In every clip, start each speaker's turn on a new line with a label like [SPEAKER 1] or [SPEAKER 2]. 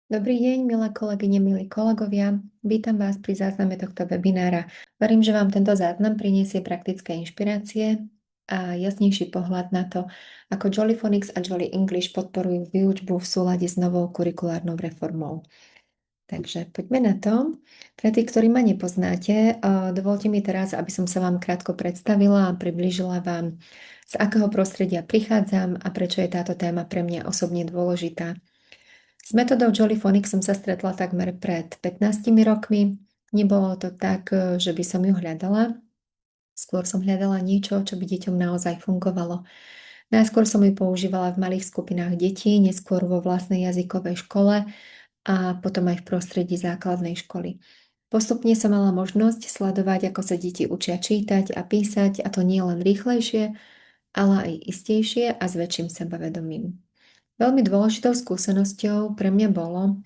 [SPEAKER 1] Dobrý deň, milé kolegyne, milí kolegovia. Vítam vás pri zázname tohto webinára. Verím, že vám tento záznam priniesie praktické inšpirácie a jasnejší pohľad na to, ako Jolly Phonics a Jolly English podporujú výučbu v súlade s novou kurikulárnou reformou. Takže poďme na to. Pre tých, ktorí ma nepoznáte, dovolte mi teraz, aby som sa vám krátko predstavila a priblížila vám, z akého prostredia prichádzam a prečo je táto téma pre mňa osobne dôležitá. S metodou Jolly Phonics som sa stretla takmer pred 15 rokmi. Nebolo to tak, že by som ju hľadala. Skôr som hľadala niečo, čo by deťom naozaj fungovalo. Najskôr som ju používala v malých skupinách detí, neskôr vo vlastnej jazykovej škole a potom aj v prostredí základnej školy. Postupne som mala možnosť sledovať, ako sa deti učia čítať a písať, a to nie len rýchlejšie, ale aj istejšie a s väčším sebavedomím. Veľmi dôležitou skúsenosťou pre mňa bolo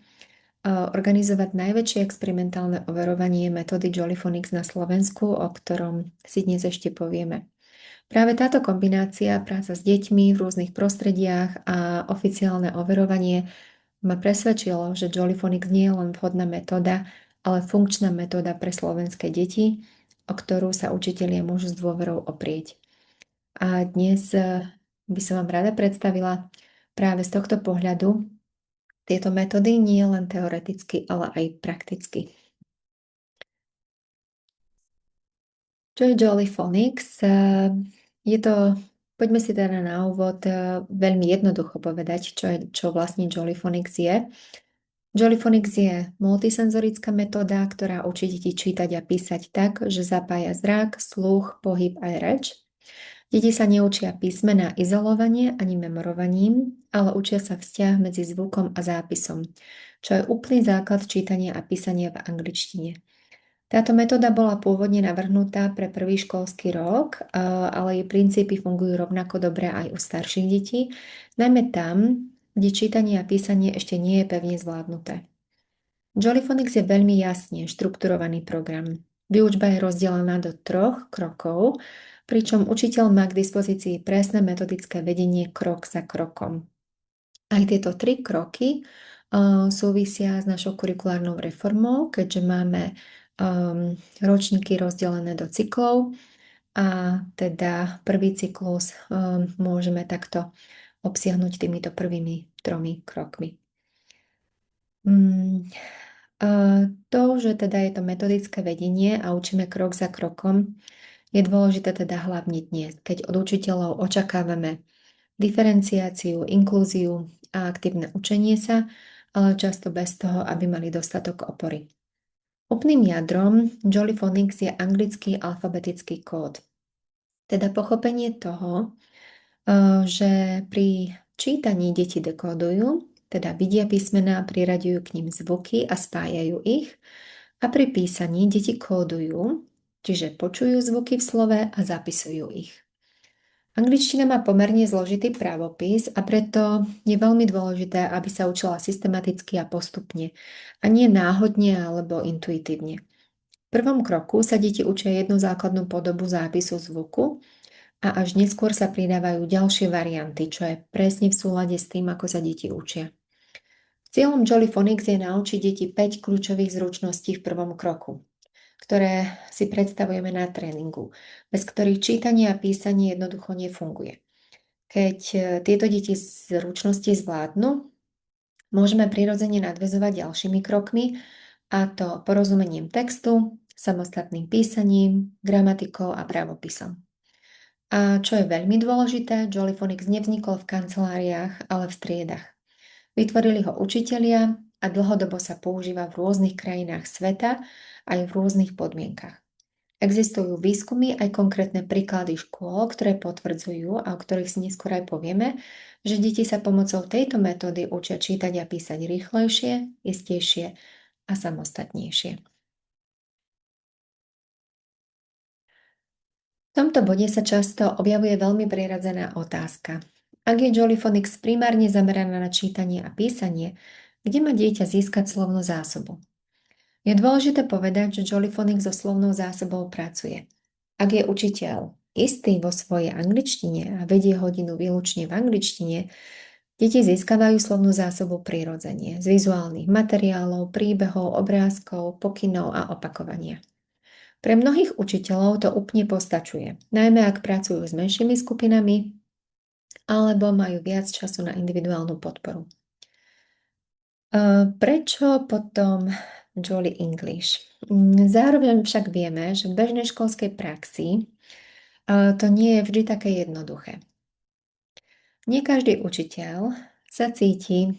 [SPEAKER 1] organizovať najväčšie experimentálne overovanie metódy Jolly Phonics na Slovensku, o ktorom si dnes ešte povieme. Práve táto kombinácia, práca s deťmi v rôznych prostrediach a oficiálne overovanie ma presvedčilo, že Jolly Phonics nie je len vhodná metóda, ale funkčná metóda pre slovenské deti, o ktorú sa učitelia môžu s dôverou oprieť. A dnes by som vám rada predstavila práve z tohto pohľadu tieto metódy nie len teoreticky, ale aj prakticky. Čo je Jolly Phonics? Je to, poďme si teda na úvod veľmi jednoducho povedať, čo vlastne Jolly Phonics je. Jolly Phonics je multisenzorická metóda, ktorá učí deti čítať a písať tak, že zapája zrak, sluch, pohyb aj reč. Deti sa neučia písmená izolovanie ani memorovaním, ale učia sa vzťah medzi zvukom a zápisom, čo je úplný základ čítania a písania v angličtine. Táto metóda bola pôvodne navrhnutá pre prvý školský rok, ale jej princípy fungujú rovnako dobre aj u starších detí, najmä tam, kde čítanie a písanie ešte nie je pevne zvládnuté. Jolly Phonics je veľmi jasne štrukturovaný program. Výučba je rozdelená do 3 krokov, pričom učiteľ má k dispozícii presné metodické vedenie krok za krokom. Aj tieto 3 kroky súvisia s našou kurikulárnou reformou, keďže máme ročníky rozdelené do cyklov a teda prvý cyklus môžeme takto obsiahnuť týmito prvými 3 krokmi. To, že teda je to metodické vedenie a učíme krok za krokom, je dôležité teda hlavne dnes, keď od učiteľov očakávame diferenciáciu, inklúziu a aktívne učenie sa, ale často bez toho, aby mali dostatok opory. Úplným jadrom Jolly Phonics je anglický alfabetický kód. Teda pochopenie toho, že pri čítaní deti dekódujú, teda vidia písmená, priraďujú k nim zvuky a spájajú ich, a pri písaní deti kódujú, čiže počujú zvuky v slove a zapisujú ich. Angličtina má pomerne zložitý právopis a preto je veľmi dôležité, aby sa učila systematicky a postupne, a nie náhodne alebo intuitívne. V prvom kroku sa deti učia jednu základnú podobu zápisu zvuku a až neskôr sa pridávajú ďalšie varianty, čo je presne v súlade s tým, ako sa deti učia. Cieľom Jolly Phonics je naučiť deti 5 kľúčových zručností v prvom kroku, ktoré si predstavujeme na tréningu, bez ktorých čítanie a písanie jednoducho nefunguje. Keď tieto deti zručnosti zvládnu, môžeme prirodzene nadväzovať ďalšími krokmi, a to porozumením textu, samostatným písaním, gramatikou a pravopisom. A čo je veľmi dôležité, Jolly Phonics nevznikol v kanceláriách, ale v triedach. Vytvorili ho učitelia a dlhodobo sa používa v rôznych krajinách sveta aj v rôznych podmienkach. Existujú výskumy aj konkrétne príklady škôl, ktoré potvrdzujú, a o ktorých si neskôr aj povieme, že deti sa pomocou tejto metódy učia čítať a písať rýchlejšie, istejšie a samostatnejšie. V tomto bode sa často objavuje veľmi prirodzená otázka. Ak je Jolly Phonics primárne zameraná na čítanie a písanie, kde má dieťa získať slovnú zásobu? Je dôležité povedať, že Jolly Phonics so slovnou zásobou pracuje. Ak je učiteľ istý vo svojej angličtine a vedie hodinu výlučne v angličtine, Deti získavajú slovnú zásobu prirodzene z vizuálnych materiálov, príbehov, obrázkov, pokynov a opakovania. Pre mnohých učiteľov to úplne postačuje, najmä ak pracujú s menšími skupinami alebo majú viac času na individuálnu podporu. Prečo potom Jolly English? Zároveň však vieme, že v bežnej školskej praxi to nie je vždy také jednoduché. Nie každý učiteľ sa cíti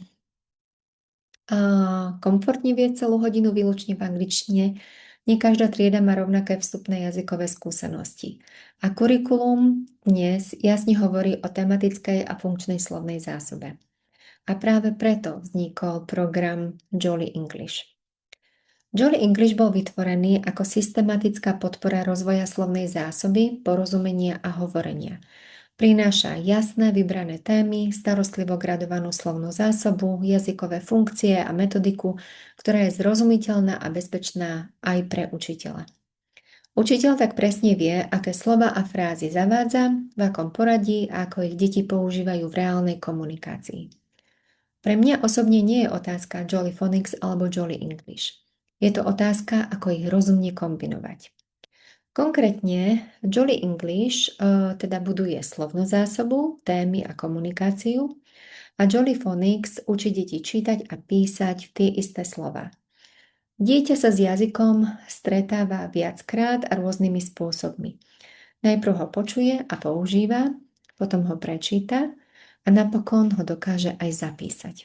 [SPEAKER 1] komfortne vie celú hodinu výlučne v angličtine. Nie každá trieda má rovnaké vstupné jazykové skúsenosti. A kurikulum dnes jasne hovorí o tematickej a funkčnej slovnej zásobe. A práve preto vznikol program Jolly English. Jolly English bol vytvorený ako systematická podpora rozvoja slovnej zásoby, porozumenia a hovorenia. Prináša jasné vybrané témy, starostlivo gradovanú slovnú zásobu, jazykové funkcie a metodiku, ktorá je zrozumiteľná a bezpečná aj pre učiteľa. Učiteľ tak presne vie, aké slova a frázy zavádza, v akom poradí a ako ich deti používajú v reálnej komunikácii. Pre mňa osobne nie je otázka Jolly Phonics alebo Jolly English. Je to otázka, ako ich rozumne kombinovať. Konkrétne Jolly English teda buduje slovnú zásobu, témy a komunikáciu a Jolly Phonics učí deti čítať a písať tie isté slova. Dieťa sa s jazykom stretáva viackrát a rôznymi spôsobmi. Najprv ho počuje a používa, potom ho prečíta a napokon ho dokáže aj zapísať.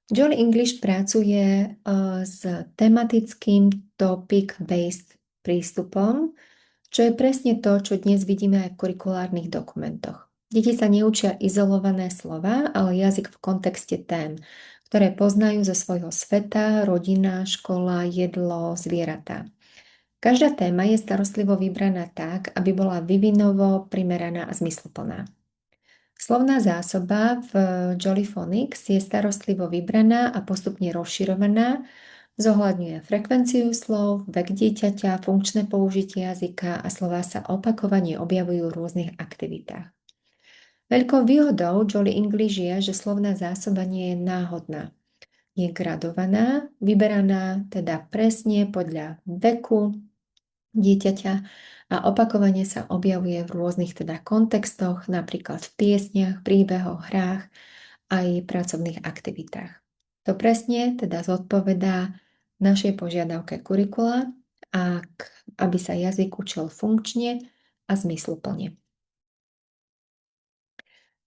[SPEAKER 1] Jolly English pracuje s tematickým topic-based prístupom, čo je presne to, čo dnes vidíme aj v kurikulárnych dokumentoch. Deti sa neučia izolované slova, ale jazyk v kontexte tém, ktoré poznajú zo svojho sveta, rodina, škola, jedlo, zvieratá. Každá téma je starostlivo vybraná tak, aby bola vyvinovo primeraná a zmysluplná. Slovná zásoba v Jolly Phonics je starostlivo vybraná a postupne rozširovaná, zohľadňuje frekvenciu slov, vek dieťaťa, funkčné použitie jazyka a slová sa opakovane objavujú v rôznych aktivitách. Veľkou výhodou Jolly English je, že slovná zásoba nie je náhodná. Je gradovaná, vyberaná teda presne podľa veku dieťaťa a opakovane sa objavuje v rôznych teda kontextoch, napríklad v piesniach, príbehoch, hrách aj pracovných aktivitách. To presne teda zodpovedá našej požiadavke kurikula, aby sa jazyk učil funkčne a zmysluplne.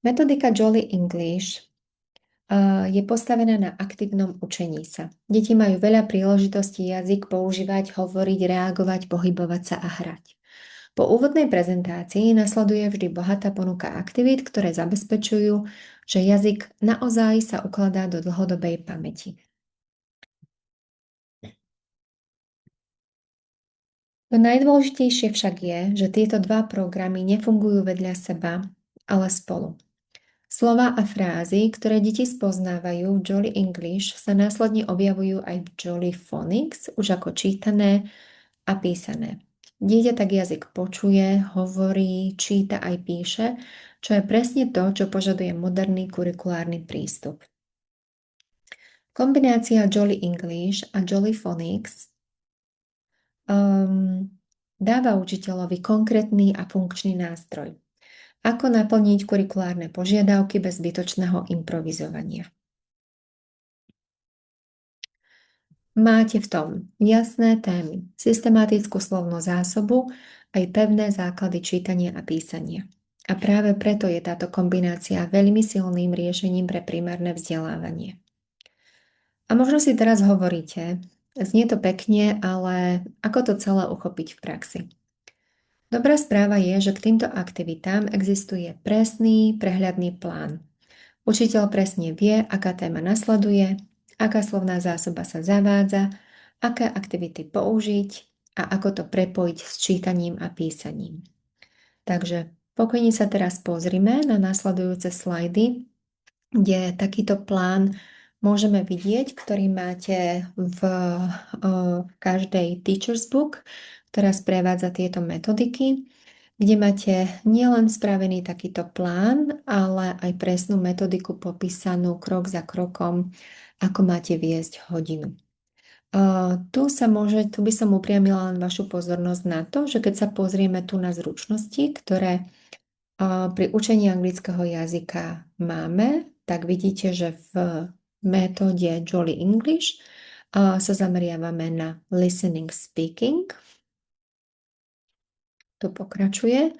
[SPEAKER 1] Metodika Jolly English je postavená na aktívnom učení sa. Deti majú veľa príležitostí jazyk používať, hovoriť, reagovať, pohybovať sa a hrať. Po úvodnej prezentácii nasleduje vždy bohatá ponuka aktivít, ktoré zabezpečujú, že jazyk naozaj sa ukladá do dlhodobej pamäti. To najdôležitejšie však je, že tieto dva programy nefungujú vedľa seba, ale spolu. Slova a frázy, ktoré deti spoznávajú v Jolly English, sa následne objavujú aj v Jolly Phonics, už ako čítané a písané. Dieťa tak jazyk počuje, hovorí, číta aj píše, čo je presne to, čo požaduje moderný kurikulárny prístup. Kombinácia Jolly English a Jolly Phonics dáva učiteľovi konkrétny a funkčný nástroj. Ako naplniť kurikulárne požiadavky bez zbytočného improvizovania. Máte v tom jasné témy, systematickú slovnú zásobu, aj pevné základy čítania a písania. A práve preto je táto kombinácia veľmi silným riešením pre primárne vzdelávanie. A možno si teraz hovoríte, znie to pekne, ale ako to celé uchopiť v praxi? Dobrá správa je, že k týmto aktivitám existuje presný, prehľadný plán. Učiteľ presne vie, aká téma nasleduje, aká slovná zásoba sa zavádza, aké aktivity použiť a ako to prepojiť s čítaním a písaním. Takže pokojne sa teraz pozrime na nasledujúce slajdy, kde takýto plán môžeme vidieť, ktorý máte v každej Teacher's Book, ktorá sprevádza tieto metodiky, kde máte nielen spravený takýto plán, ale aj presnú metodiku popísanú krok za krokom, ako máte viesť hodinu. Tu by som upriamila len vašu pozornosť na to, že keď sa pozrieme tu na zručnosti, ktoré pri učení anglického jazyka máme, tak vidíte, že v metóde Jolly English sa zameriavame na listening, speaking. Tu pokračuje.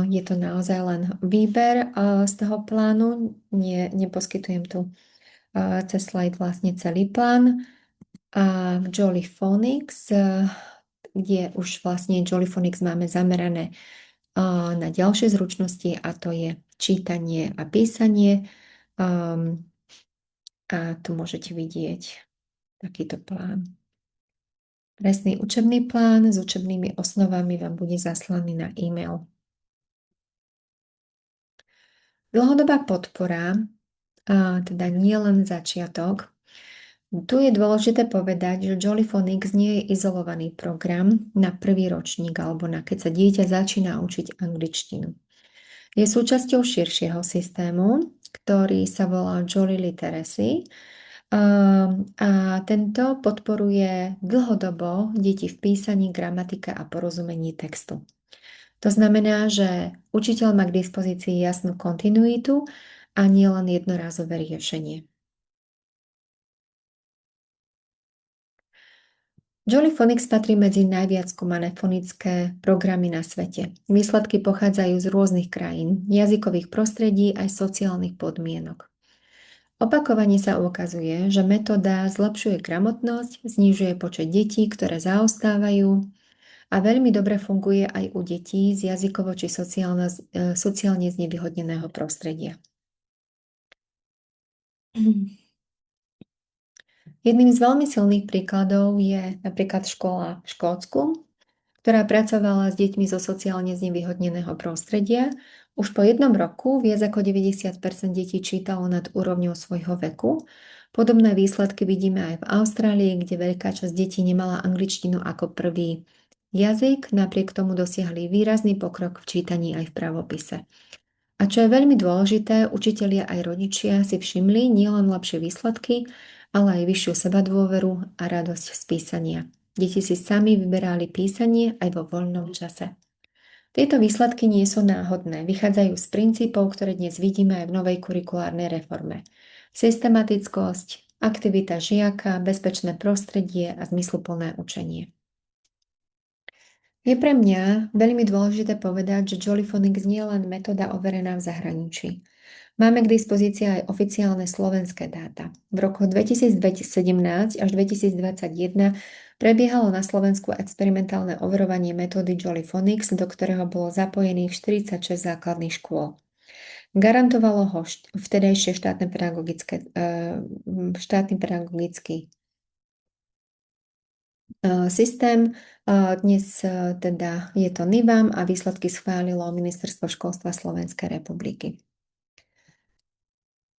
[SPEAKER 1] Je to naozaj len výber z toho plánu. Neposkytujem tu cez slide vlastne celý plán. A v Jolly Phonics, kde už vlastne Jolly Phonics máme zamerané na ďalšie zručnosti, a to je čítanie a písanie. A tu môžete vidieť takýto plán. Presný učebný plán s učebnými osnovami vám bude zaslaný na e-mail. Dlhodobá podpora, teda nie len začiatok. Tu je dôležité povedať, že Jolly Phonics nie je izolovaný program na prvý ročník alebo na keď sa dieťa začína učiť angličtinu. Je súčasťou širšieho systému, ktorý sa volá Jolly Literacy, a tento podporuje dlhodobo deti v písaní, gramatike a porozumení textu. To znamená, že učiteľ má k dispozícii jasnú kontinuitu a nie len jednorázové riešenie. Jolly Phonics patrí medzi najviac skúmané fonické programy na svete. Výsledky pochádzajú z rôznych krajín, jazykových prostredí aj sociálnych podmienok. Opakovane sa ukazuje, že metóda zlepšuje gramotnosť, znižuje počet detí, ktoré zaostávajú a veľmi dobre funguje aj u detí z jazykovo či sociálne znevýhodneného prostredia. Jedným z veľmi silných príkladov je napríklad škola v Škótsku, ktorá pracovala s deťmi zo sociálne znevýhodneného prostredia. Už po 1 roku viac ako 90% detí čítalo nad úrovňou svojho veku. Podobné výsledky vidíme aj v Austrálii, kde veľká časť detí nemala angličtinu ako prvý jazyk, napriek tomu dosiahli výrazný pokrok v čítaní aj v pravopise. A čo je veľmi dôležité, učitelia aj rodičia si všimli nielen lepšie výsledky, ale aj vyššiu sebadôveru a radosť z písania. Deti si sami vyberali písanie aj vo voľnom čase. Tieto výsledky nie sú náhodné, vychádzajú z princípov, ktoré dnes vidíme aj v novej kurikulárnej reforme. Systematickosť, aktivita žiaka, bezpečné prostredie a zmysluplné učenie. Je pre mňa veľmi dôležité povedať, že Jolly Phonics nie je len metóda overená v zahraničí. Máme k dispozícii aj oficiálne slovenské dáta. V rokoch 2017 až 2021 prebiehalo na Slovensku experimentálne overovanie metódy Jolly Phonics, do ktorého bolo zapojených 46 základných škôl. Garantovalo ho vtedajšie štátny pedagogický systém. Dnes teda je to NIVAM a výsledky schválilo Ministerstvo školstva Slovenskej republiky.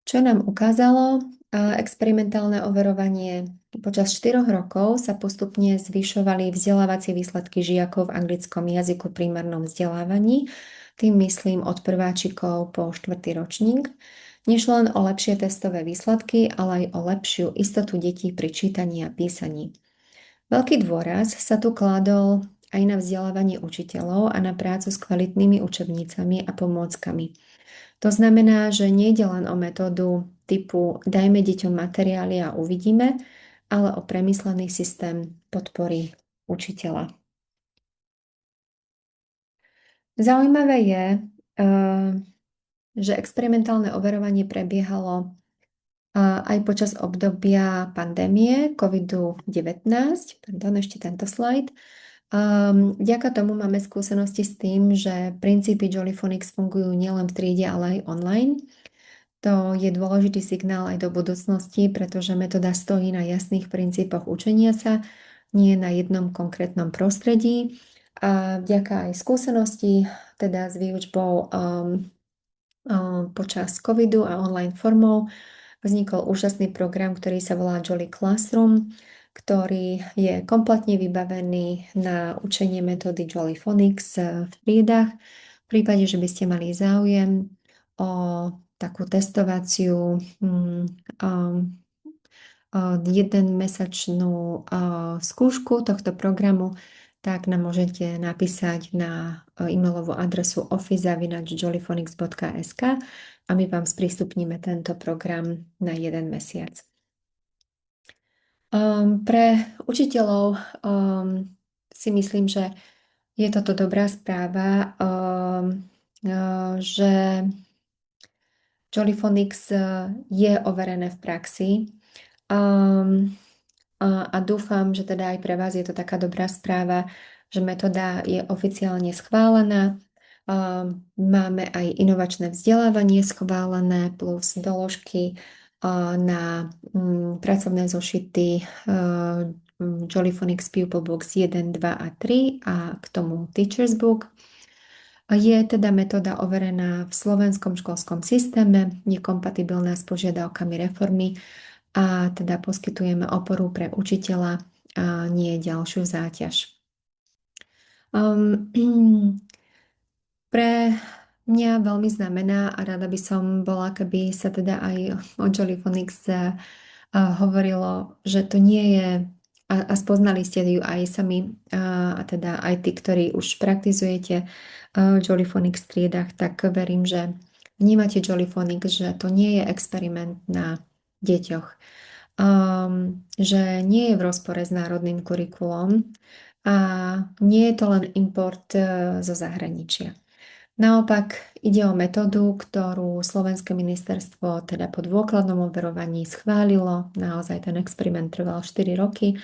[SPEAKER 1] Čo nám ukázalo experimentálne overovanie? Počas 4 rokov sa postupne zvyšovali vzdelávacie výsledky žiakov v anglickom jazyku primárnom vzdelávaní, tým myslím od prváčikov po 4. ročník. Nešlo len o lepšie testové výsledky, ale aj o lepšiu istotu detí pri čítaní a písaní. Veľký dôraz sa tu kládol aj na vzdelávanie učiteľov a na prácu s kvalitnými učebnicami a pomôckami. To znamená, že nejde len o metódu typu dajme deťom materiály a uvidíme, ale o premyslený systém podpory učiteľa. Zaujímavé je, že experimentálne overovanie prebiehalo aj počas obdobia pandémie COVID-19. Pardon, ešte tento slajd. Vďaka tomu máme skúsenosti s tým, že princípy Jolly Phonics fungujú nielen v triede, ale aj online. To je dôležitý signál aj do budúcnosti, pretože metóda stojí na jasných princípoch učenia sa, nie na jednom konkrétnom prostredí. A vďaka aj skúsenosti, teda s výučbou počas covidu a online formou, vznikol úžasný program, ktorý sa volá Jolly Classroom, ktorý je kompletne vybavený na učenie metódy Jolly Phonics v triedách. V prípade, že by ste mali záujem o takú testovaciu jedenmesačnú skúšku tohto programu, tak nám môžete napísať na e-mailovú adresu office@jollyphonics.sk a my vám sprístupníme tento program na 1 mesiac. Pre učiteľov si myslím, že je toto dobrá správa, že Jollyphonics je overené v praxi. A dúfam, že teda aj pre vás je to taká dobrá správa, že metóda je oficiálne schválená. Máme aj inovačné vzdelávanie schválené plus doložky na pracovné zošity Jollyphonics Pupil Books 1, 2 a 3 a k tomu Teacher's Book. Je teda metóda overená v slovenskom školskom systéme, je kompatibilná s požiadavkami reformy a teda poskytujeme oporu pre učiteľa a nie ďalšiu záťaž. Pre mňa veľmi znamená a rada by som bola, keby sa teda aj o Jollyphonics hovorilo, že to nie je, a spoznali ste ju aj sami, a teda aj tí, ktorí už praktizujete Jollyphonics v triedách, tak verím, že vnímate Jollyphonics, že to nie je experiment na deťoch, že nie je v rozpore s národným kurikulom a nie je to len import zo zahraničia. Naopak ide o metódu, ktorú Slovenské ministerstvo teda po dôkladnom overovaní schválilo. Naozaj ten experiment trval 4 roky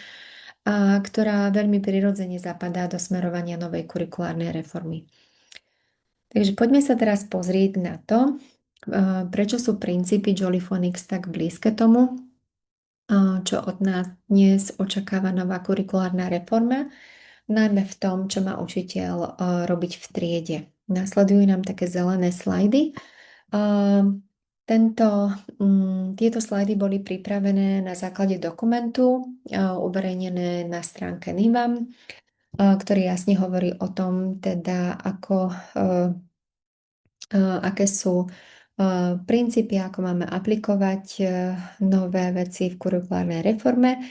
[SPEAKER 1] a ktorá veľmi prirodzene zapadá do smerovania novej kurikulárnej reformy. Takže poďme sa teraz pozrieť na to, prečo sú princípy Jollyphonics tak blízke tomu, čo od nás dnes očakáva nová kurikulárna reforma, najmä v tom, čo má učiteľ robiť v triede. Nasledujú nám také zelené slajdy. Tieto slajdy boli pripravené na základe dokumentu uverejnené na stránke NIVAM, ktorý jasne hovorí o tom, teda aké sú princípy, ako máme aplikovať nové veci v kurikulárnej reforme.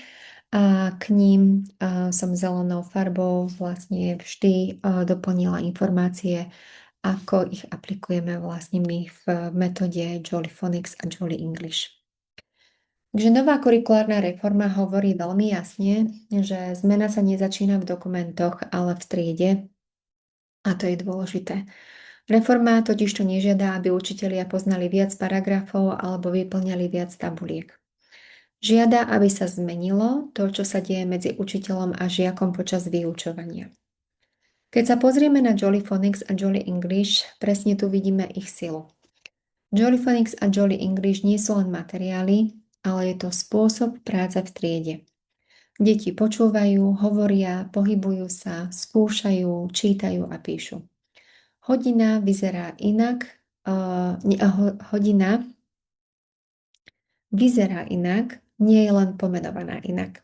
[SPEAKER 1] A k ním som zelenou farbou vlastne vždy doplnila informácie, ako ich aplikujeme vlastne my v metóde Jollyphonics a Jolly English. Takže nová kurikulárna reforma hovorí veľmi jasne, že zmena sa nezačína v dokumentoch, ale v triede. A to je dôležité. Reforma totiž to nežiada, aby učitelia poznali viac paragrafov alebo vyplňali viac tabuliek. Žiada, aby sa zmenilo to, čo sa deje medzi učiteľom a žiakom počas vyučovania. Keď sa pozrieme na Jollyphonics a Jolly English, presne tu vidíme ich silu. Jollyphonics a Jolly English nie sú len materiály, ale je to spôsob práce v triede. Deti počúvajú, hovoria, pohybujú sa, skúšajú, čítajú a píšu. Hodina vyzerá inak, hodina vyzerá inak, nie je len pomenovaná inak.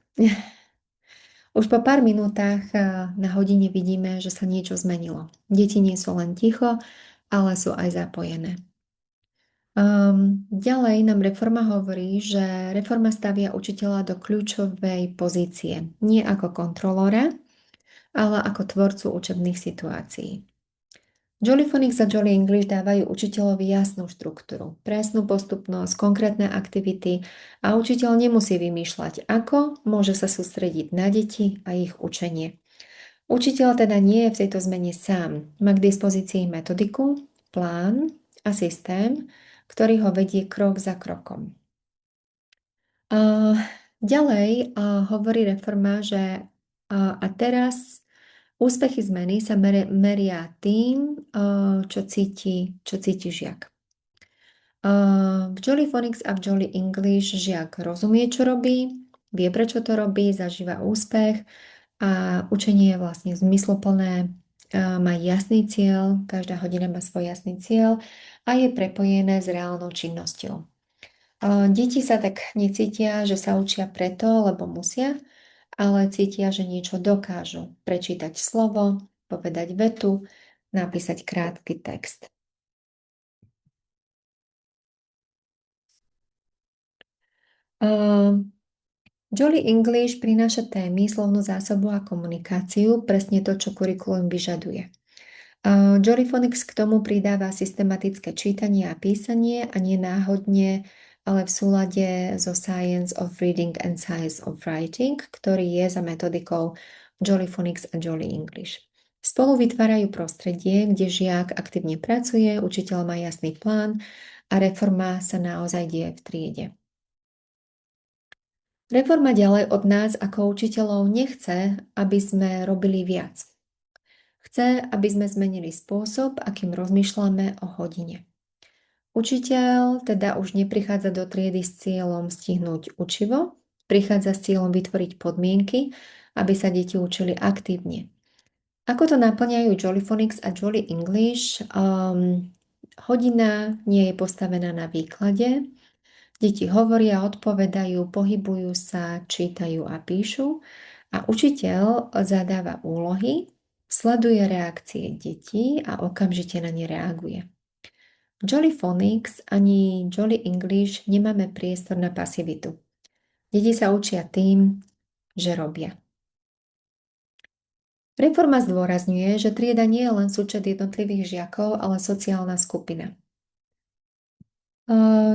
[SPEAKER 1] Už po pár minútach na hodine vidíme, že sa niečo zmenilo. Deti nie sú len ticho, ale sú aj zapojené. Ďalej nám reforma hovorí, že reforma stavia učiteľa do kľúčovej pozície. Nie ako kontrolóra, ale ako tvorcu učebných situácií. Jollyphonics a Jolly English dávajú učiteľovi jasnú štruktúru, presnú postupnosť, konkrétne aktivity a učiteľ nemusí vymýšľať, ako môže sa sústrediť na deti a ich učenie. Učiteľ teda nie je v tejto zmene sám. Má k dispozícii metodiku, plán a systém, ktorý ho vedie krok za krokom. Ďalej hovorí reforma, že a teraz úspechy zmeny sa meria tým, čo cíti žiak. V Jollyphonics a v Jolly English žiak rozumie, čo robí, vie, prečo to robí, zažíva úspech a učenie je vlastne zmysluplné, má jasný cieľ, každá hodina má svoj jasný cieľ a je prepojené s reálnou činnosťou. Deti sa tak necítia, že sa učia preto, lebo musia, ale cítia, že niečo dokážu. Prečítať slovo, povedať vetu, napísať krátky text. Uh, Jolly English prináša témy, slovnú zásobu a komunikáciu, presne to, čo kurikulum vyžaduje. Jollyphonics k tomu pridáva systematické čítanie a písanie a nie náhodne, ale v súlade so Science of Reading and Science of Writing, ktorý je za metodikou Jollyphonics a Jolly English. Spolu vytvárajú prostredie, kde žiak aktívne pracuje, učiteľ má jasný plán a reforma sa naozaj deje v triede. Reforma ďalej od nás ako učiteľov nechce, aby sme robili viac. Chce, aby sme zmenili spôsob, akým rozmýšľame o hodine. Učiteľ teda už neprichádza do triedy s cieľom stihnúť učivo, prichádza s cieľom vytvoriť podmienky, aby sa deti učili aktívne. Ako to naplňajú Jollyphonics a Jolly English? Hodina nie je postavená na výklade. Deti hovoria, odpovedajú, pohybujú sa, čítajú a píšu a učiteľ zadáva úlohy, sleduje reakcie detí a okamžite na ne reaguje. V Jolly Phonics ani Jolly English nemáme priestor na pasivitu. Deti sa učia tým, že robia. Reforma zdôrazňuje, že trieda nie je len súčet jednotlivých žiakov, ale sociálna skupina.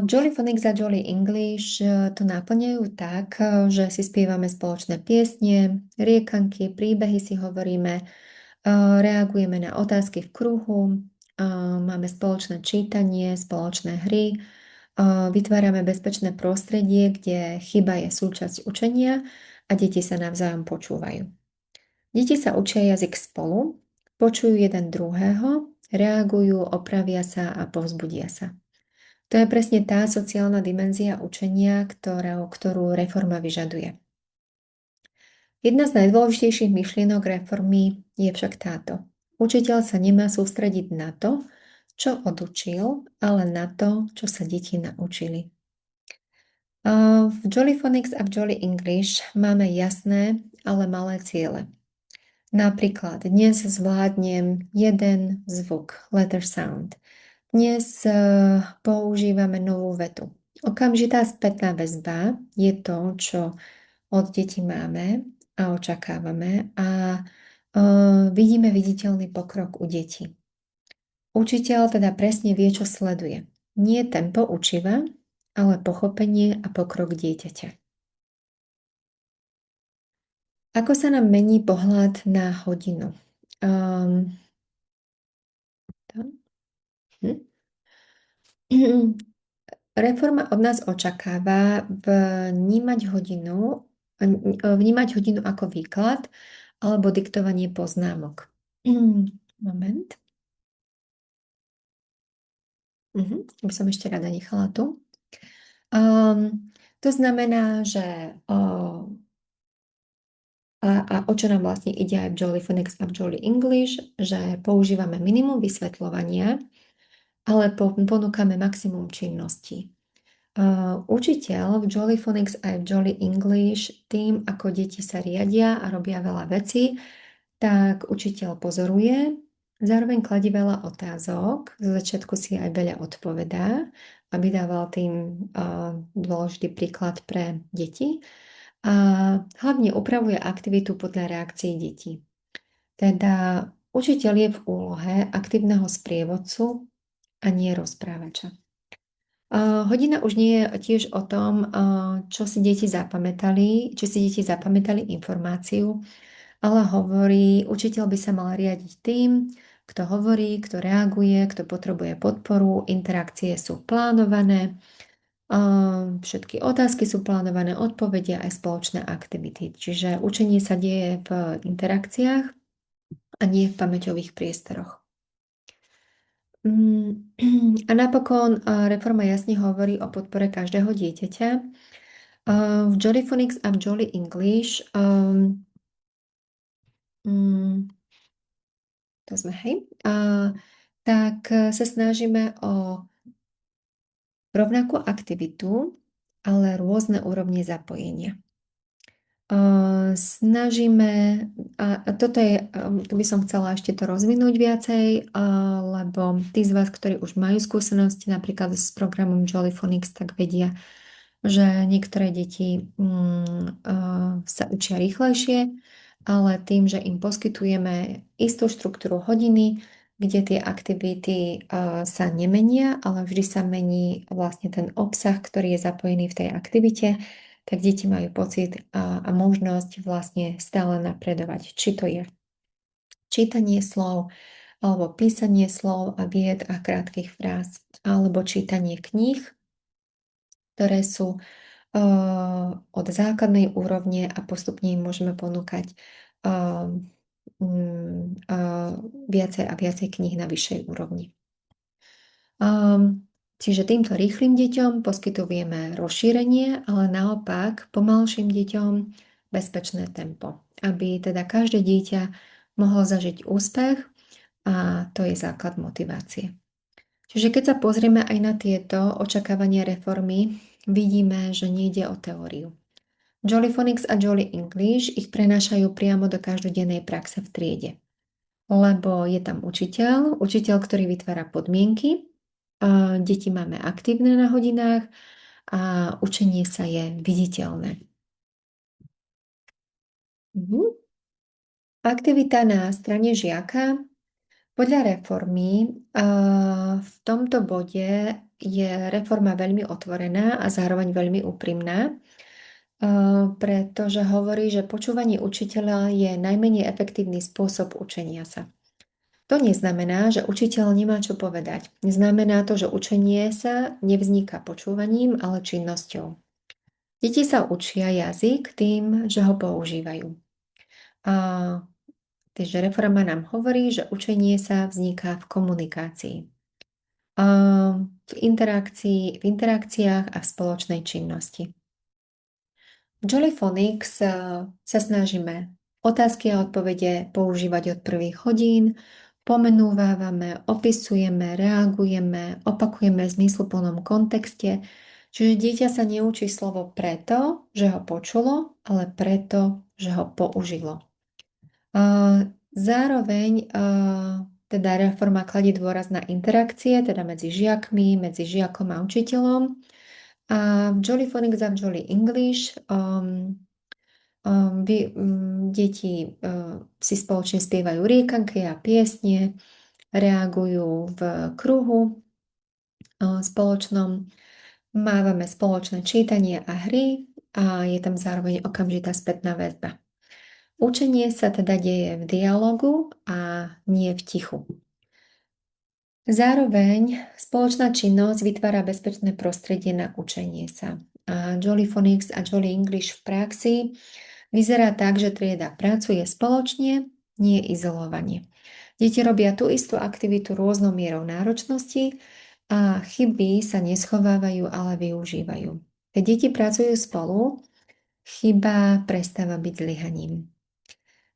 [SPEAKER 1] Jollyphonics a Jolly English to naplňajú tak, že si spievame spoločné piesne, riekanky, príbehy si hovoríme, reagujeme na otázky v kruhu, máme spoločné čítanie, spoločné hry, vytvárame bezpečné prostredie, kde chyba je súčasť učenia a deti sa navzájom počúvajú. Deti sa učia jazyk spolu, počujú jeden druhého, reagujú, opravia sa a povzbudia sa. To je presne tá sociálna dimenzia učenia, ktorú reforma vyžaduje. Jedna z najdôležitejších myšlienok reformy je však táto. Učiteľ sa nemá sústrediť na to, čo odučil, ale na to, čo sa deti naučili. V Jollyphonics a v Jolly English máme jasné, ale malé ciele. Napríklad dnes zvládnem jeden zvuk, letter sound. Dnes používame novú vetu. Okamžitá spätná väzba je to, čo od detí máme a očakávame a vidíme viditeľný pokrok u detí. Učiteľ teda presne vie, čo sleduje. Nie tempo učiva, ale pochopenie a pokrok dieťaťa. Ako sa nám mení pohľad na hodinu? Um, Reforma od nás očakáva vnímať hodinu ako výklad alebo diktovanie poznámok. Moment. By som ešte rada nechala tu. To znamená, že o čo nám vlastne ide aj v Jolly Phonics a v Jolly English, že používame minimum vysvetľovania, ale ponúkame maximum činností. Učiteľ v Jolly Phonics aj v Jolly English tým, ako deti sa riadia a robia veľa vecí, tak učiteľ pozoruje, zároveň kladí veľa otázok, zo začiatku si aj veľa odpovedá, aby dával tým dôležitý príklad pre deti a hlavne upravuje aktivitu podľa reakcií detí. Teda učiteľ je v úlohe aktívneho sprievodcu a nie rozprávača. Hodina už nie je tiež o tom, čo si deti zapamätali, či si deti zapamätali informáciu, ale hovorí, učiteľ by sa mal riadiť tým, kto hovorí, kto reaguje, kto potrebuje podporu, interakcie sú plánované, všetky otázky sú plánované, odpovedia aj spoločné aktivity. Čiže učenie sa deje v interakciách a nie v pamäťových priestoroch. A napokon reforma jasne hovorí o podpore každého dieťaťa. V Jollyphonics a v Jolly English to sme, hej, tak sa snažíme o rovnakú aktivitu, ale rôzne úrovne zapojenia. Snažíme, a toto je, tu by som chcela ešte to rozvinúť viacej, lebo tí z vás, ktorí už majú skúsenosti napríklad s programom Jollyphonics, tak vedia, že niektoré deti sa učia rýchlejšie, ale tým, že im poskytujeme istú štruktúru hodiny, kde tie aktivity sa nemenia, ale vždy sa mení vlastne ten obsah, ktorý je zapojený v tej aktivite, tak deti majú pocit a možnosť vlastne stále napredovať. Či to je čítanie slov, alebo písanie slov a vied a krátkych fráz, alebo čítanie kníh, ktoré sú od základnej úrovne a postupne im môžeme ponúkať uh, viacej a viacej kníh na vyššej úrovni. Čiže týmto rýchlym deťom poskytujeme rozšírenie, ale naopak pomalším deťom bezpečné tempo, aby teda každé dieťa mohlo zažiť úspech a to je základ motivácie. Čiže keď sa pozrieme aj na tieto očakávania reformy, vidíme, že nejde o teóriu. Jollyphonics a Jolly English ich prenášajú priamo do každodennej praxe v triede. Lebo je tam učiteľ, ktorý vytvára podmienky, deti máme aktívne na hodinách a učenie sa je viditeľné. Aktivita na strane žiaka. Podľa reformy v tomto bode je reforma veľmi otvorená a zároveň veľmi úprimná, pretože hovorí, že počúvanie učiteľa je najmenej efektívny spôsob učenia sa. To neznamená, že učiteľ nemá čo povedať. Znamená to, že učenie sa nevzniká počúvaním, ale činnosťou. Deti sa učia jazyk tým, že ho používajú. Takže reforma nám hovorí, že učenie sa vzniká v komunikácii, v interakciách a v spoločnej činnosti. V Jollyphonics sa snažíme otázky a odpovede používať od prvých hodín, pomenúvávame, opisujeme, reagujeme, opakujeme v zmysluplnom kontexte, čiže dieťa sa neučí slovo preto, že ho počulo, ale preto, že ho použilo. Zároveň teda reforma kladie dôraz na interakcie, teda medzi žiakmi, medzi žiakom a učiteľom. A v Jollyphonics a v Jolly English deti si spoločne spievajú riekanky a piesne, reagujú v kruhu spoločnom, mávame spoločné čítanie a hry a je tam zároveň okamžitá spätná väzba. Učenie sa teda deje v dialogu a nie v tichu. Zároveň spoločná činnosť vytvára bezpečné prostredie na učenie sa. A Jollyphonics a Jolly English v praxi vyzerá tak, že trieda pracuje spoločne, nie izolovane. Deti robia tú istú aktivitu rôznou mierou náročnosti a chyby sa neschovávajú, ale využívajú. Keď deti pracujú spolu, chyba prestáva byť zlyhaním.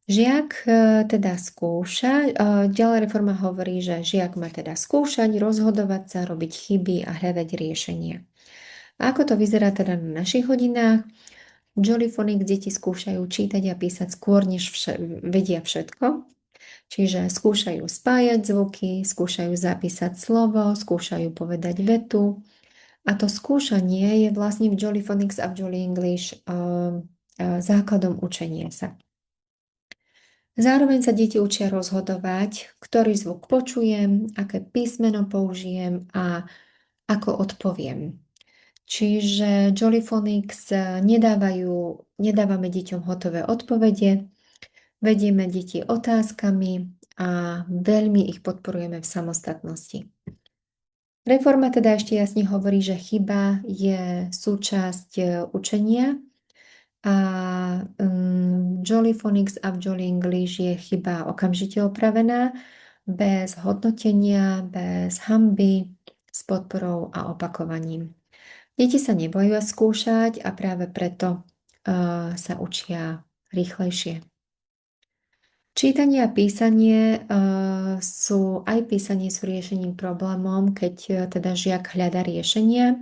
[SPEAKER 1] Žiak teda skúša, ďalej reforma hovorí, že žiak má teda skúšať, rozhodovať sa, robiť chyby a hľadať riešenia. A ako to vyzerá teda na našich hodinách? Jollyphonics deti skúšajú čítať a písať skôr, než vedia všetko. Čiže skúšajú spájať zvuky, skúšajú zapísať slovo, skúšajú povedať vetu. A to skúšanie je vlastne v Jollyphonics a v Jolly English základom učenia sa. Zároveň sa deti učia rozhodovať, ktorý zvuk počujem, aké písmeno použijem a ako odpoviem. Čiže Jollyphonics nedávame deťom hotové odpovede, vedieme deti otázkami a veľmi ich podporujeme v samostatnosti. Reforma teda ešte jasne hovorí, že chyba je súčasť učenia a Jollyphonics a v Jolly English je chyba okamžite opravená, bez hodnotenia, bez hanby, s podporou a opakovaním. Deti sa neboja skúšať a práve preto sa učia rýchlejšie. Čítanie a písanie aj písanie sú riešením problémom, keď teda žiak hľada riešenia,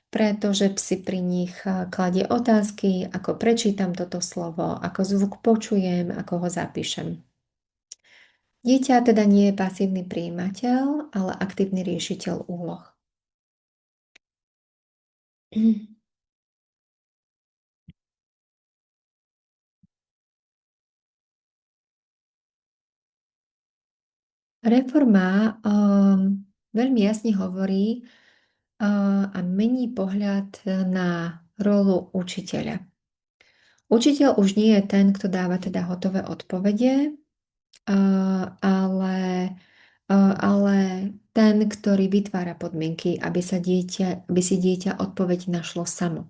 [SPEAKER 1] pretože si pri nich kladie otázky, ako prečítam toto slovo, ako zvuk počujem, ako ho zapíšem. Dieťa teda nie je pasívny prijímateľ, ale aktívny riešiteľ úloh. Reforma veľmi jasne hovorí a mení pohľad na rolu učiteľa. Učiteľ už nie je ten, kto dáva teda hotové odpovede, ale, ale ten, ktorý vytvára podmienky, aby si dieťa odpoveď našlo samo.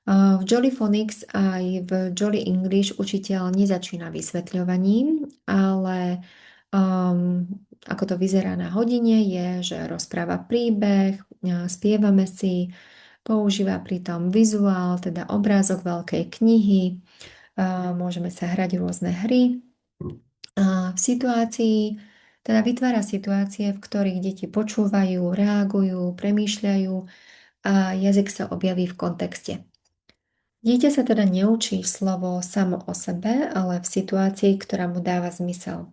[SPEAKER 1] V Jolly Phonics aj v Jolly English učiteľ nezačína vysvetľovaním, ale ako to vyzerá na hodine je, že rozpráva príbeh, spievame si, používa pritom vizuál, teda obrázok veľkej knihy, môžeme sa hrať rôzne hry. V situácii, teda vytvára situácie, v ktorých deti počúvajú, reagujú, premýšľajú a jazyk sa objaví v kontexte. Dieťa sa teda neučí slovo samo o sebe, ale v situácii, ktorá mu dáva zmysel.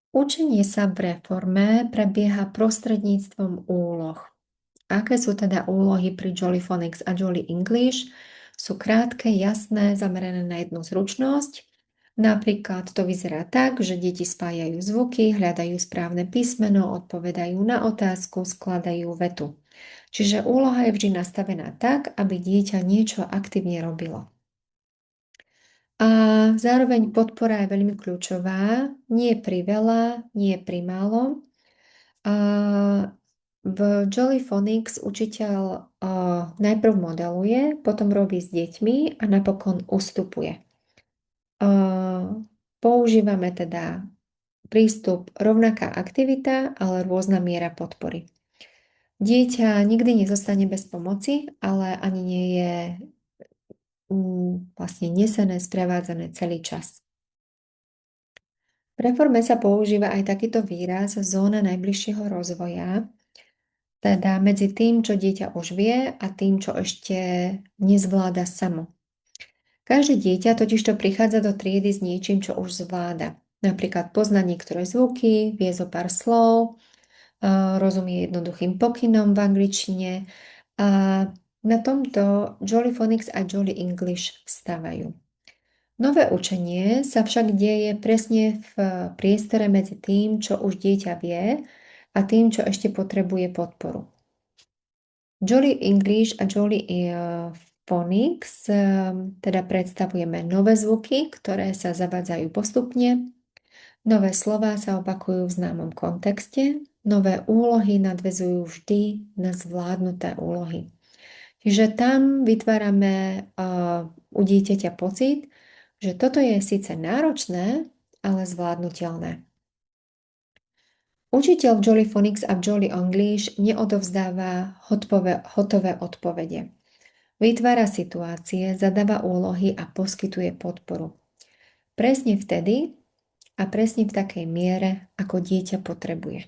[SPEAKER 1] Učenie sa v reforme prebieha prostredníctvom úloh. Aké sú teda úlohy pri Jolly Phonics a Jolly English? Sú krátke, jasné, zamerané na jednu zručnosť. Napríklad to vyzerá tak, že deti spájajú zvuky, hľadajú správne písmeno, odpovedajú na otázku, skladajú vetu. Čiže úloha je vždy nastavená tak, aby dieťa niečo aktívne robilo. A zároveň podpora je veľmi kľúčová, nie priveľa, nie primálo. V Jolly Phonics učiteľ najprv modeluje, potom robí s deťmi a napokon ustupuje. Používame teda prístup rovnaká aktivita, ale rôzna miera podpory. Dieťa nikdy nezostane bez pomoci, ale ani nie je vlastne nesené, sprevádzané celý čas. V reforme sa používa aj takýto výraz zóna najbližšieho rozvoja, teda medzi tým, čo dieťa už vie a tým, čo ešte nezvláda samo. Každé dieťa totižto prichádza do triedy s niečím, čo už zvláda. Napríklad pozná niektoré zvuky, vie zo pár slov, rozumie jednoduchým pokynom v angličtine a na tomto Jolly Phonics a Jolly English stavajú. Nové učenie sa však deje presne v priestore medzi tým, čo už dieťa vie a tým, čo ešte potrebuje podporu. Jolly English a Jolly Phonics teda predstavujeme nové zvuky, ktoré sa zavádzajú postupne. Nové slová sa opakujú v známom kontexte. Nové úlohy nadväzujú vždy na zvládnuté úlohy. Čiže tam vytvárame u dieťaťa pocit, že toto je síce náročné, ale zvládnutelné. Učiteľ v Jolly Phonics a v Jolly English neodovzdáva hotové odpovede. Vytvára situácie, zadáva úlohy a poskytuje podporu. Presne vtedy a presne v takej miere, ako dieťa potrebuje.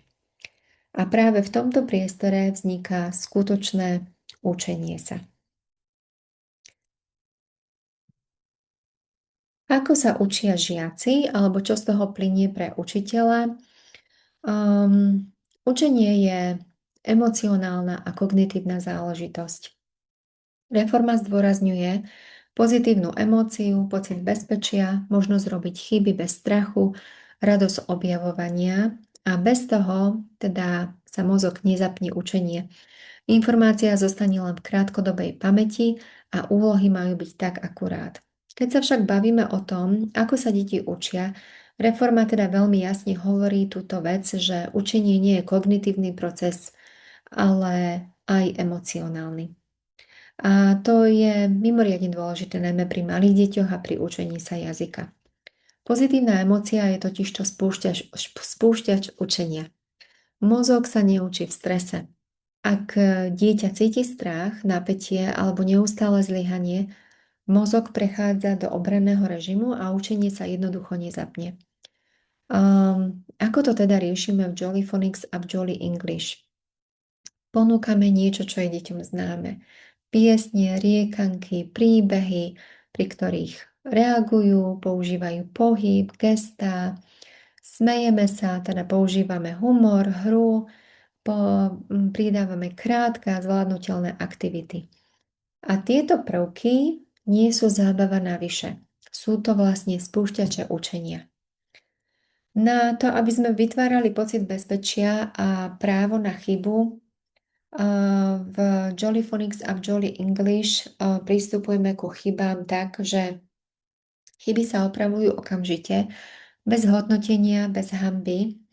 [SPEAKER 1] A práve v tomto priestore vzniká skutočné učenie sa. Ako sa učia žiaci, alebo čo z toho plynie pre učiteľa? Učenie je emocionálna a kognitívna záležitosť. Reforma zdôrazňuje pozitívnu emóciu, pocit bezpečia, možnosť robiť chyby bez strachu, radosť objavovania a bez toho teda sa mozog nezapne učenie. Informácia zostane len v krátkodobej pamäti a úlohy majú byť tak akurát. Keď sa však bavíme o tom, ako sa deti učia, reforma teda veľmi jasne hovorí túto vec, že učenie nie je kognitívny proces, ale aj emocionálny. A to je mimoriadne dôležité najmä pri malých deťoch a pri učení sa jazyka. Pozitívna emócia je totiž spúšťač učenia. Mozog sa neučí v strese, Ak dieťa cíti strach, napätie alebo neustále zlyhanie, mozog prechádza do obranného režimu a učenie sa jednoducho nezapne. Ako to teda riešime v Jolly Phonics a v Jolly English? Ponúkame niečo, čo je deťom známe. Piesne, riekanky, príbehy, pri ktorých reagujú, používajú pohyb, gestá, smejeme sa, teda používame humor, hru, pridávame krátke a zvládnutelné aktivity. A tieto prvky nie sú zábava navyše. Sú to vlastne spúšťače učenia. Na to, aby sme vytvárali pocit bezpečia a právo na chybu, v Jolly Phonics a v Jolly English pristupujeme ku chybám tak, že chyby sa opravujú okamžite, bez hodnotenia, bez hanby.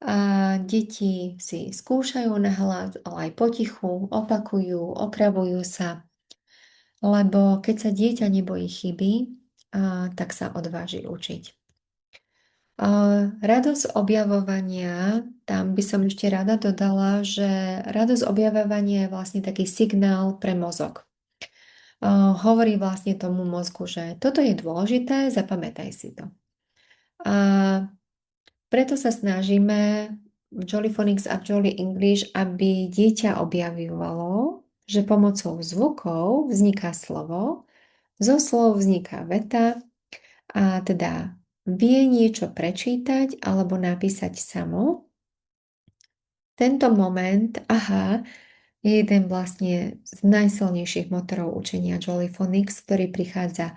[SPEAKER 1] A deti si skúšajú nahlas, ale aj potichu, opakujú, opravujú sa, lebo keď sa dieťa nebojí chyby, tak sa odváži učiť. Radosť objavovania, tam by som ešte rada dodala, že radosť objavovania je vlastne taký signál pre mozog. Hovorí vlastne tomu mozgu, že toto je dôležité, zapamätaj si to. A preto sa snažíme v Jolly Phonics a v Jolly English, aby dieťa objavovalo, že pomocou zvukov vzniká slovo, zo slov vzniká veta a teda vie niečo prečítať alebo napísať samo. Tento moment, je jeden vlastne z najsilnejších motorov učenia Jolly Phonics, ktorý prichádza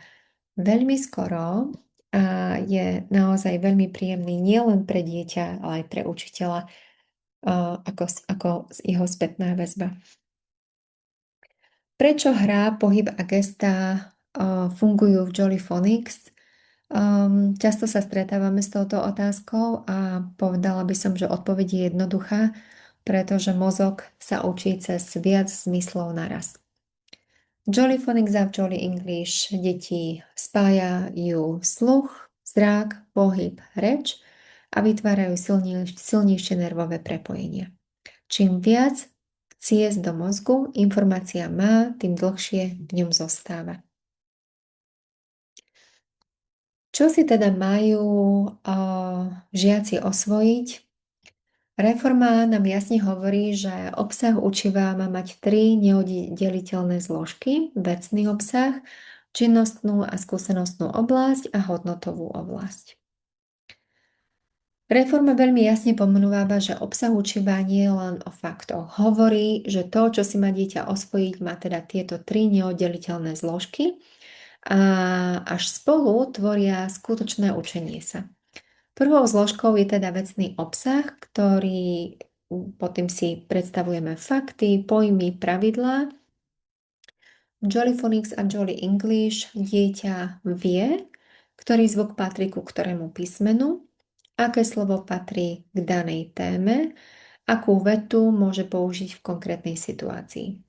[SPEAKER 1] veľmi skoro a je naozaj veľmi príjemný nielen pre dieťa, ale aj pre učiteľa, ako jeho spätná väzba. Prečo hra, pohyb a gestá fungujú v Jolly Phonics? Často sa stretávame s touto otázkou a povedala by som, že odpoveď je jednoduchá, pretože mozog sa učí cez viac zmyslov naraz. Jolly Phonics a Jolly English deti spájajú sluch, zrak, pohyb, reč a vytvárajú silnejšie nervové prepojenia. Čím viac ciest do mozgu informácia má, tým dlhšie v ňom zostáva. Čo si teda majú žiaci osvojiť? Reforma nám jasne hovorí, že obsah učiva má mať 3 neoddeliteľné zložky: vecný obsah, činnostnú a skúsenostnú oblasť a hodnotovú oblasť. Reforma veľmi jasne pomenúva, že obsah učiva nie je len o faktoch. Hovorí, že to, čo si má dieťa osvojiť, má teda tieto 3 neoddeliteľné zložky a až spolu tvoria skutočné učenie sa. Prvou zložkou je teda vecný obsah, ktorý pod tým si predstavujeme fakty, pojmy, pravidlá. V Jolly Phonics a Jolly English dieťa vie, ktorý zvuk patrí ku ktorému písmenu, aké slovo patrí k danej téme, akú vetu môže použiť v konkrétnej situácii.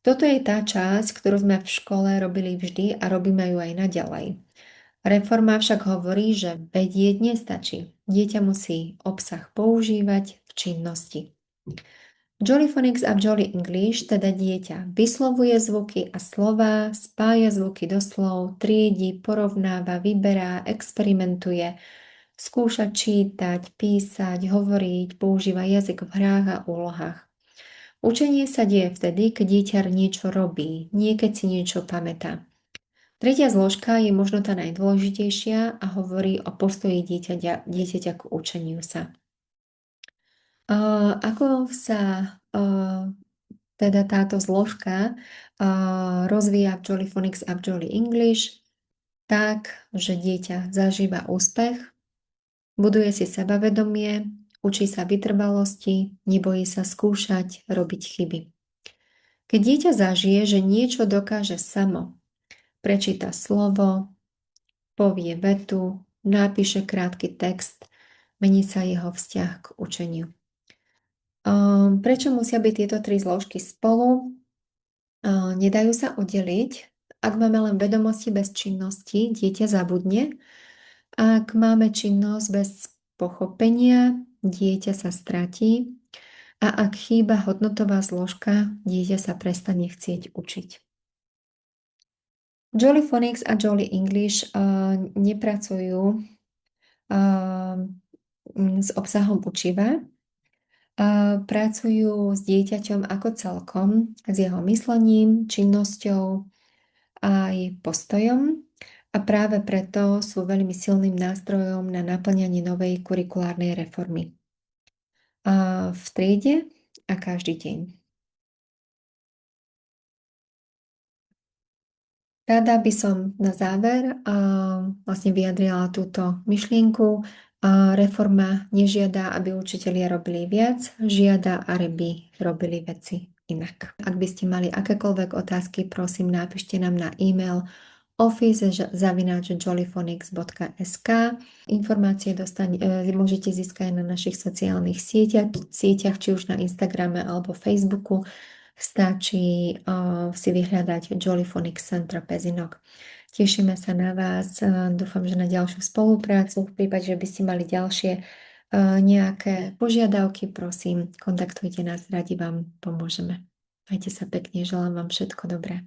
[SPEAKER 1] Toto je tá časť, ktorú sme v škole robili vždy a robíme ju aj naďalej. Reforma však hovorí, že vedieť nestačí. Dieťa musí obsah používať v činnosti. Jolly Phonics a Jolly English teda dieťa vyslovuje zvuky a slová, spája zvuky do slov, triedi, porovnáva, vyberá, experimentuje, skúša čítať, písať, hovoriť, používa jazyk v hrách a úlohách. Učenie sa deje vtedy, keď dieťa niečo robí, nie keď si niečo pamätá. Tretia zložka je možno tá najdôležitejšia a hovorí o postoji dieťaťa k učeniu sa. Ako sa teda táto zložka rozvíja v Jolly Phonics a v Jolly English? Tak, že dieťa zažíva úspech, buduje si sebavedomie, učí sa vytrvalosti, nebojí sa skúšať, robiť chyby. Keď dieťa zažije, že niečo dokáže samo, prečíta slovo, povie vetu, napíše krátky text, mení sa jeho vzťah k učeniu. Prečo musia byť tieto 3 zložky spolu? Nedajú sa oddeliť. Ak máme len vedomosti bez činnosti, dieťa zabudne. Ak máme činnosť bez pochopenia, dieťa sa stratí. A ak chýba hodnotová zložka, dieťa sa prestane chcieť učiť. Jolly Phonics a Jolly English nepracujú s obsahom učiva, pracujú s dieťaťom ako celkom, s jeho myslením, činnosťou aj postojom a práve preto sú veľmi silným nástrojom na naplňanie novej kurikulárnej reformy. V triede a každý deň. Rada by som na záver vlastne vyjadrila túto myšlienku. Reforma nežiada, aby učitelia robili viac, žiada, aby robili veci inak. Ak by ste mali akékoľvek otázky, prosím, napíšte nám na e-mail office@jollyphonics.sk. Informácie môžete získať na našich sociálnych sieťach, či už na Instagrame alebo Facebooku. Stačí si vyhľadať Jolly Phonics Centra Pezinok. Tešíme sa na vás, dúfam, že na ďalšiu spoluprácu. V prípade, že by ste mali ďalšie nejaké požiadavky, prosím, kontaktujte nás, radi vám pomôžeme. Majte sa pekne, želám vám všetko dobré.